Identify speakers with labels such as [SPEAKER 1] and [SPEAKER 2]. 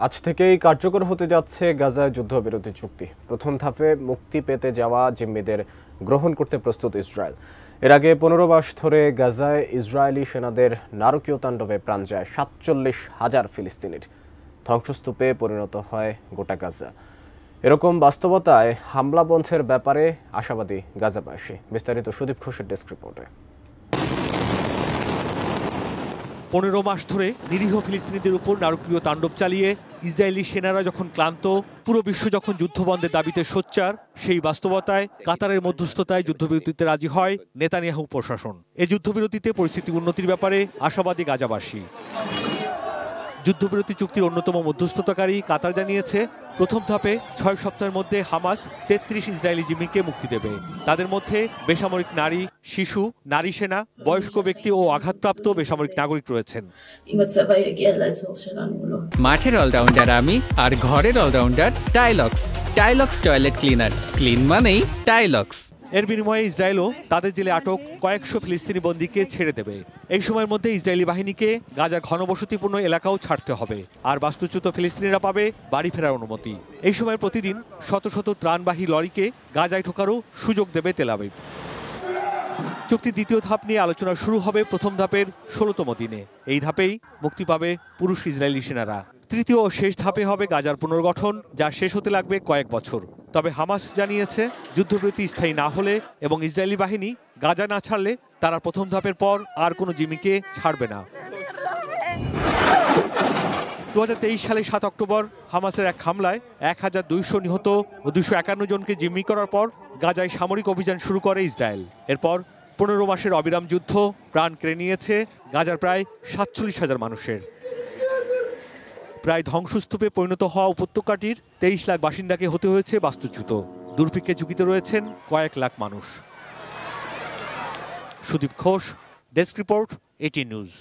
[SPEAKER 1] আজ থেকেই কার্যকর হতে যাচ্ছে গাজায় যুদ্ধবিরতি চুক্তি। প্রথম ধাপে মুক্তি পেতে যাওয়া জিম্মিদের গ্রহণ করতে প্রস্তুত ইসরায়েল। এর আগে 15 মাস ধরে গাজায় ইসরায়েলি সেনাদের নারকীয় তাণ্ডবে প্রাণ যায় 47,000 ফিলিস্তিনির। ধ্বংসস্তূপে পরিণত হয় গোটা গাজা। এরকম বাস্তবতায় হামলা বন্ধের ব্যাপারে আশাবাদী গাজাবাসী। বিস্তারিত সুদীপ ঘোষের ডেস্ক রিপোর্টে।
[SPEAKER 2] 15 মাস ধরে নিরীহ ফিলিস্তিনিদের উপর নারকীয় তাণ্ডব চালিয়ে ইসরায়েলি সেনারা যখন ক্লান্ত, পুরো বিশ্ব যখন যুদ্ধবন্ধের দাবিতে সোচ্চার, সেই বাস্তবতায় কাতারের মধ্যস্থতায় যুদ্ধবিরতিতে রাজি হয় নেতানিয়াহু প্রশাসন। এই যুদ্ধবিরতিতে পরিস্থিতি উন্নতির ব্যাপারে আশাবাদী গাজাবাসী। যুদ্ধবিরতি চুক্তির অন্যতম মধ্যস্থতাকারী কাতার জানিয়েছে, প্রথম ধাপে 6 সপ্তাহের মধ্যে হামাস 33 ইসরায়েলি জিম্মিকে মুক্তি দেবে। তাদের মধ্যে বেসামরিক নারী, শিশু, নারী সেনা, বয়স্ক ব্যক্তি ও আঘাতপ্রাপ্ত বেসামরিক নাগরিক রয়েছেন।
[SPEAKER 3] মাঠের অলরাউন্ডার আমি, আর ঘরের allrounder Tylox. Tylox toilet cleaner, clean মানেই টাইলক্স।
[SPEAKER 2] এর বিনিময়ে ইসরায়েলও তাদের জেলে আটক কয়েকশো ফিলিস্তিনি বন্দীকে ছেড়ে দেবে। এই সময়ের মধ্যে ইসরায়েলি বাহিনীকে গাজার ঘনবসতিপূর্ণ এলাকাও ছাড়তে হবে, আর বাস্তুচ্যুত ফিলিস্তিনিরা পাবে বাড়ি ফেরার অনুমতি। এই সময় প্রতিদিন শত শত ত্রাণবাহী লরিকে গাজায় ঢোকারও সুযোগ দেবে তেল আবিব। চুক্তির দ্বিতীয় ধাপ নিয়ে আলোচনা শুরু হবে প্রথম ধাপের 16তম দিনে। এই ধাপেই মুক্তি পাবে পুরুষ ইসরায়েলি সেনারা। তৃতীয় ও শেষ ধাপে হবে গাজার পুনর্গঠন, যা শেষ হতে লাগবে কয়েক বছর। তবে হামাস জানিয়েছে, যুদ্ধবিরতি স্থায়ী না হলে এবং ইসরায়েলি বাহিনী গাজা না ছাড়লে তারা প্রথম ধাপের পর আর কোনো জিম্মিকে ছাড়বে না। 2023 সালে 7 অক্টোবর হামাসের এক হামলায় 1200 নিহত ও 251 জনকে জিম্মি করার পর গাজায় সামরিক অভিযান শুরু করে ইসরায়েল। এরপর 15 মাসের অবিরাম যুদ্ধ প্রাণ কেড়ে নিয়েছে গাজার প্রায় 47,000 মানুষের। প্রায় ধ্বংসস্তূপে পরিণত হওয়া উপত্যকাটির 23 লাখ বাসিন্দাকে হতে হয়েছে বাস্তুচ্যুত। দুর্ভিক্ষে ঝুঁকিতে রয়েছেন কয়েক লাখ মানুষ। Sudip Ghosh, desk report, ATN news.